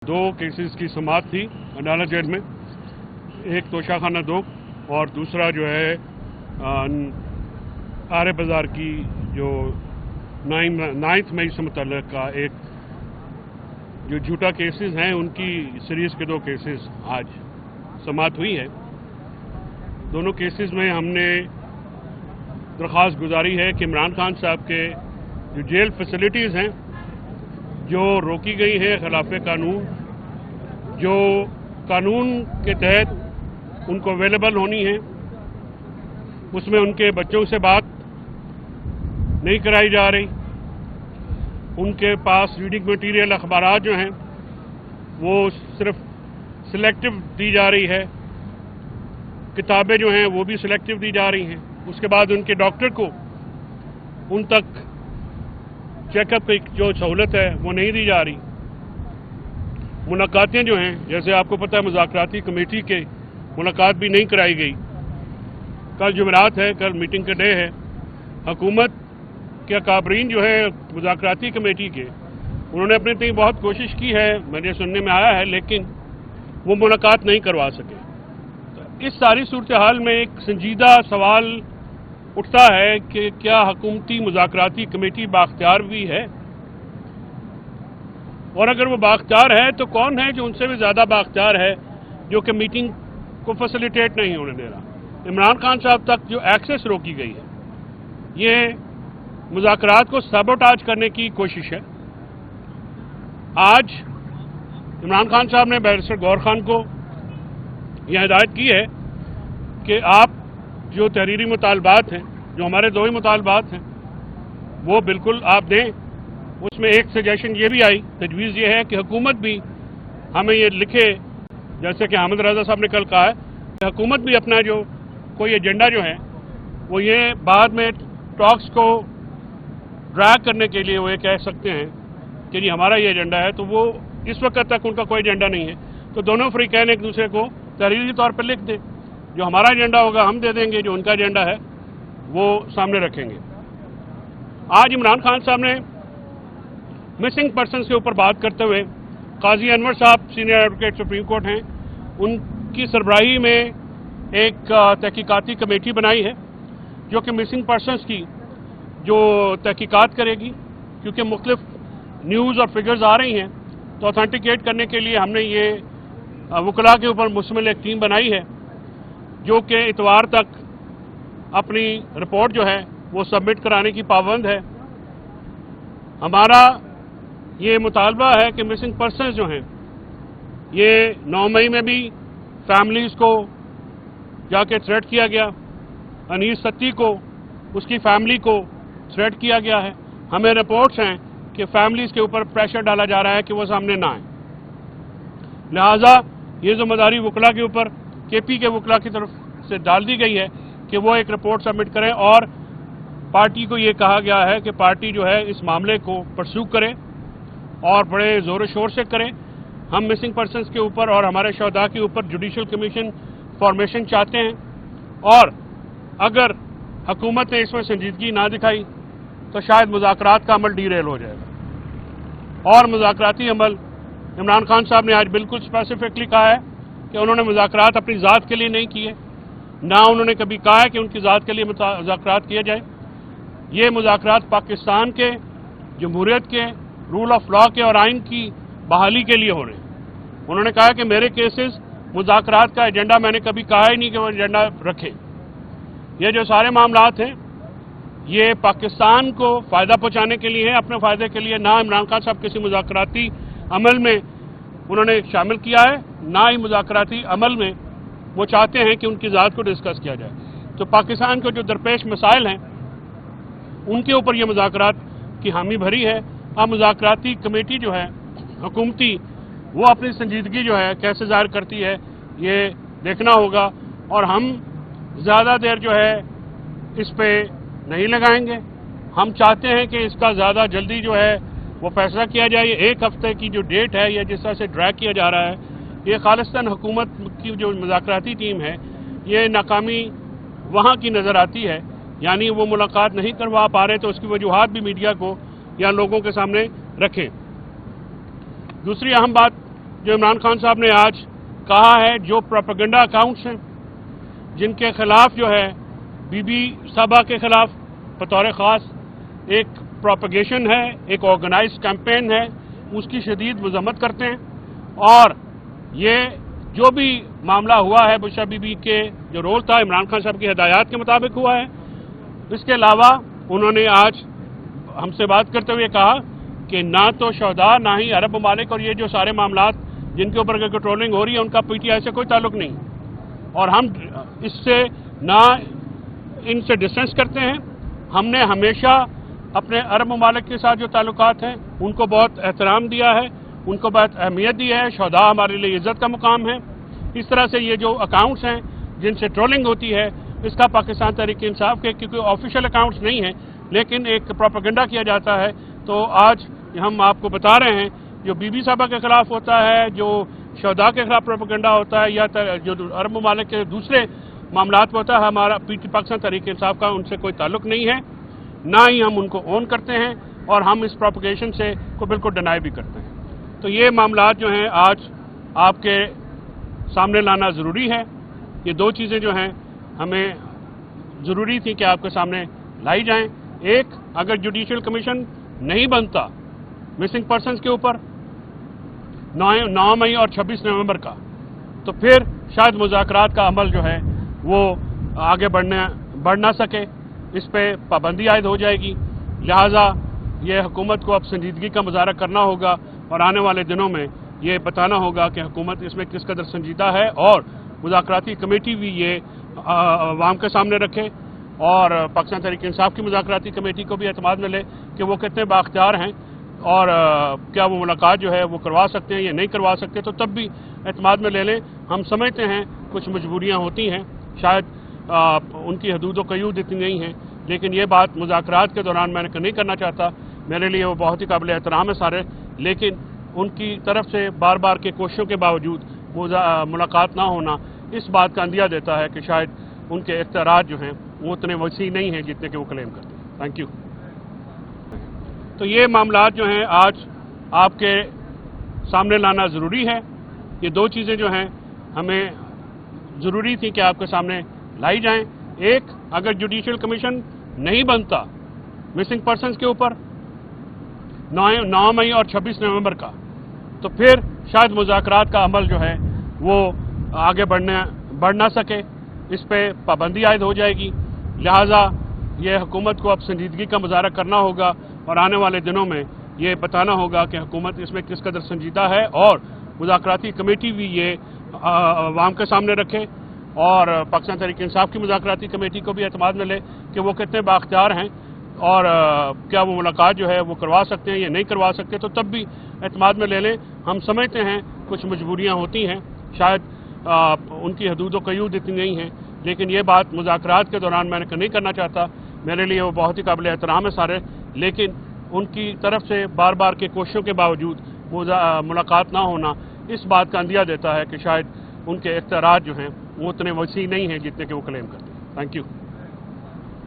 दो केसेस की समाअत थी अदालत जेल में, एक तोशाखाना 2 और दूसरा जो है आरे बाज़ार की जो 9 मई से मुतल्लिक़ का एक जो झूठा केसेस हैं उनकी सीरीज़ के 2 केसेस आज समाअत हुई है। दोनों केसेस में हमने दरख्वास्त गुजारी है कि इमरान खान साहब के जो जेल फैसिलिटीज़ हैं जो रोकी गई हैं खिलाफ कानून, जो कानून के तहत उनको अवेलेबल होनी है, उसमें उनके बच्चों से बात नहीं कराई जा रही। उनके पास रीडिंग मटीरियल अखबारात जो हैं वो सिर्फ सिलेक्टिव दी जा रही है, किताबें जो हैं वो भी सिलेक्टिव दी जा रही हैं। उसके बाद उनके डॉक्टर को उन तक चेकअप की जो सहूलत है वो नहीं दी जा रही। मुलाकातें जो हैं, जैसे आपको पता है मुज़ाकराती कमेटी के मुलाकात भी नहीं कराई गई। कल जुमेरात है, कल मीटिंग का डे है। हुकूमत के अकाबरीन जो है मुज़ाकराती कमेटी के, उन्होंने अपने तक बहुत कोशिश की है, मुझे सुनने में आया है, लेकिन वो मुलाकात नहीं करवा सके। तो इस सारी सूरत हाल में एक संजीदा सवाल उठता है कि क्या हुकूमती मुज़ाकराती कमेटी बाख्तियार भी है, और अगर वो बाख्तियार है तो कौन है जो उनसे भी ज़्यादा बाख्तियार है जो कि मीटिंग को फैसिलिटेट नहीं होने दे रहा। इमरान खान साहब तक जो एक्सेस रोकी गई है, ये मुज़ाकरात को सबोटाज करने की कोशिश है। आज इमरान खान साहब ने बैरिस्टर गौहर खान को यह हिदायत की है कि आप जो तहरीरी मुतालबात हैं, जो हमारे 2 ही मुतालबात हैं, वो बिल्कुल आप दें। उसमें एक सजेशन ये भी आई, तजवीज़ ये है कि हुकूमत भी हमें ये लिखे, जैसे कि अहमद रज़ा साहब ने कल कहा है कि हुकूमत भी अपना जो कोई एजेंडा जो है वो ये बाद में टॉक्स को ड्रैग करने के लिए वो ये कह सकते हैं कि जी हमारा ये एजेंडा है, तो वो इस वक्त तक उनका कोई एजेंडा नहीं है। तो दोनों फ़रीक़ैन एक दूसरे को तहरीरी तौर पर लिख दें, जो हमारा एजेंडा होगा हम दे देंगे, जो उनका एजेंडा है वो सामने रखेंगे। आज इमरान खान साहब ने मिसिंग पर्सनस के ऊपर बात करते हुए, काजी अनवर साहब सीनियर एडवोकेट सुप्रीम कोर्ट हैं, उनकी सरबराही में एक तहकीकाती कमेटी बनाई है जो कि मिसिंग पर्सनस की जो तहकीकात करेगी, क्योंकि मुख्तलिफ न्यूज़ और फिगर्स आ रही हैं, तो ऑथेंटिकेट करने के लिए हमने ये वकला के ऊपर मुश्तमिल एक टीम बनाई है जो कि इतवार तक अपनी रिपोर्ट जो है वो सबमिट कराने की पाबंद है। हमारा ये मुतालबा है कि मिसिंग पर्सनस जो हैं, ये 9 मई में भी फैमिलीज़ को जाके थ्रेट किया गया, अनीस सत्ती को, उसकी फैमिली को थ्रेट किया गया है। हमें रिपोर्ट्स हैं कि फैमिलीज़ के ऊपर प्रेशर डाला जा रहा है कि वो सामने ना आए। लिहाजा ये ज़िम्मेदारी वकला के ऊपर, केपी के वकला की तरफ से डाल दी गई है कि वो एक रिपोर्ट सबमिट करें, और पार्टी को ये कहा गया है कि पार्टी जो है इस मामले को परस्यू करे और बड़े ज़ोर शोर से करें। हम मिसिंग पर्सनस के ऊपर और हमारे शहदा के ऊपर जुडिशल कमीशन फॉर्मेशन चाहते हैं, और अगर हुकूमत ने इसमें संजीदगी ना दिखाई तो शायद मुज़ाकरात का अमल डीरेल हो जाएगा। और मुज़ाकराती अमल, इमरान खान साहब ने आज बिल्कुल स्पेसिफिकली कहा है कि उन्होंने मुज़ाकरात अपनी ज़ात के लिए नहीं किए, ना उन्होंने कभी कहा है कि उनकी ज़ात के लिए मुज़ाकरात किए जाए। ये मुज़ाकरात पाकिस्तान के, जमहूरियत के, रूल ऑफ लॉ के और आइन की बहाली के लिए हो रहे हैं। उन्होंने कहा कि मेरे केसेस मुज़ाकरात का एजेंडा मैंने कभी कहा ही नहीं कि वो एजेंडा रखे। ये जो सारे मामलात हैं ये पाकिस्तान को फ़ायदा पहुँचाने के लिए है, अपने फ़ायदे के लिए। ना इमरान खान साहब किसी मुज़ाकराती अमल में उन्होंने शामिल किया है, ना ही मुज़ाकराती अमल में वो चाहते हैं कि उनकी ज़ात को डिस्कस किया जाए। तो पाकिस्तान को जो दरपेश मसाइल हैं उनके ऊपर ये मुज़ाकरात की हामी भरी है। अब मुज़ाकराती कमेटी जो है हुकूमती, वो अपनी संजीदगी जो है कैसे ज़ाहिर करती है ये देखना होगा, और हम ज़्यादा देर जो है इस पे नहीं लगाएंगे। हम चाहते हैं कि इसका ज़्यादा जल्दी जो है वो फैसला किया जाए। ये 1 हफ्ते की जो डेट है, या जिस तरह से ड्रैग किया जा रहा है, ये खालिस्तान हुकूमत की जो मुज़ाकराती टीम है, ये नाकामी वहाँ की नज़र आती है। यानी वो मुलाकात नहीं करवा पा रहे तो उसकी वजूहात भी मीडिया को या लोगों के सामने रखें। दूसरी अहम बात जो इमरान खान साहब ने आज कहा है, जो प्रोपेगेंडा अकाउंट्स हैं जिनके खिलाफ जो है बीबी साहबा के खिलाफ बतौर ख़ास एक प्रोपेगेशन है, एक ऑर्गेनाइज कैंपेन है, उसकी शदीद मजम्मत करते हैं। और ये जो भी मामला हुआ है बुशरा बीबी के जो रोल था इमरान खान साहब की हिदायत के मुताबिक हुआ है। इसके अलावा उन्होंने आज हमसे बात करते हुए कहा कि ना तो शहदा ना ही अरब ममालिक और ये जो सारे मामलात जिनके ऊपर कंट्रोलिंग हो रही है उनका पीटीआई से कोई ताल्लुक नहीं, और हम इससे ना इनसे डिस्टेंस करते हैं। हमने हमेशा अपने अरब ममालिक के साथ जो ताल्लुकात हैं उनको बहुत एहतराम दिया है, उनको बहुत अहमियत दी है। शहदा हमारे लिए इज्जत का मुकाम है। इस तरह से ये जो अकाउंट्स हैं जिनसे ट्रोलिंग होती है इसका पाकिस्तान तहरीक इंसाफ के क्योंकि ऑफिशियल अकाउंट्स नहीं है लेकिन एक प्रोपेगेंडा किया जाता है, तो आज हम आपको बता रहे हैं जो बीबी साहबा के खिलाफ होता है, जो शहदा के खिलाफ प्रोपेगेंडा होता है या जो अरब ममालिक के दूसरे मामलात होता है, हमारा पाकिस्तान तहरीक इंसाफ का उनसे कोई ताल्लुक नहीं है, ना ही हम उनको ओन करते हैं और हम इस प्रोपेगेशन से को बिल्कुल डिनाई भी करते हैं। तो ये मामलात जो हैं आज आपके सामने लाना ज़रूरी है। ये दो चीज़ें जो हैं हमें ज़रूरी थी कि आपके सामने लाई जाएं। एक, अगर जुडिशल कमीशन नहीं बनता मिसिंग पर्सनस के ऊपर 9 मई और 26 नवंबर का, तो फिर शायद मुज़ाकरात का अमल जो है वो आगे बढ़ ना सके, इस पे पाबंदी आयद हो जाएगी। लिहाजा ये हुकूमत को अब संजीदगी का मुजाहरा करना होगा और आने वाले दिनों में ये बताना होगा कि हुकूमत इसमें किस कदर संजीदा है और मुज़ाकराती कमेटी भी ये अवाम के सामने रखे और पाकिस्तान तहरीक इंसाफ की मुज़ाकराती कमेटी को भी एतमाद मिले कि वो कितने बाख्तियार हैं और क्या वो मुलाकात जो है वो करवा सकते हैं या नहीं करवा सकते, तो तब भी एतमाद में ले लें। हम समझते हैं कुछ मजबूरियाँ होती हैं, शायद उनकी हदूद व क़यूद इतनी नहीं हैं, लेकिन ये बात मुज़ाकरात के दौरान मैं नहीं करना चाहता। मेरे लिए वो बहुत ही काबिल एहतराम है सारे, लेकिन उनकी तरफ से बार बार के कोशिशों के बावजूद मुलाकात ना होना इस बात का अंदिया देता है कि शायद उनके इख्तियारात जो हैं वो उतने वसी नहीं हैं जितने कि वो क्लेम करते हैं। Thank you. तो ये मामलात जो हैं आज आपके सामने लाना ज़रूरी है। ये दो चीज़ें जो हैं हमें ज़रूरी थी कि आपके सामने लाई जाएं। एक, अगर जुडिशल कमीशन नहीं बनता मिसिंग पर्सनस के ऊपर 9 मई और 26 नवंबर का, तो फिर शायद मुज़ाकरात का अमल जो है वो आगे बढ़ ना सके, इस पे पाबंदी आयद हो जाएगी। लिहाजा ये हुकूमत को अब संजीदगी का मुजाहरा करना होगा और आने वाले दिनों में ये बताना होगा कि हुकूमत इसमें किस कदर संजीदा है और मुज़ाकराती कमेटी भी ये अवाम के सामने रखे और पाकिस्तान तहरीक इंसाफ की मुज़ाकराती कमेटी को भी एतमाद मिले कि वो कितने बाख्तियार हैं और क्या वो मुलाकात जो है वो करवा सकते हैं या नहीं करवा सकते, तो तब भी एतमाद में ले लें। हम समझते हैं कुछ मजबूरियाँ होती हैं, शायद उनकी हदूद व क़यूद इतनी नहीं हैं, लेकिन ये बात मुज़ाकरात के दौरान मैं नहीं करना चाहता। मेरे लिए वो बहुत ही काबिल एहतराम है सारे, लेकिन उनकी तरफ से बार बार के कोशिशों के बावजूद मुलाकात ना होना इस बात का अंदिया देता है कि शायद उनके इख्तियारात जो हैं वो उतने वसी नहीं हैं जितने कि वो क्लेम करते हैं। Thank you.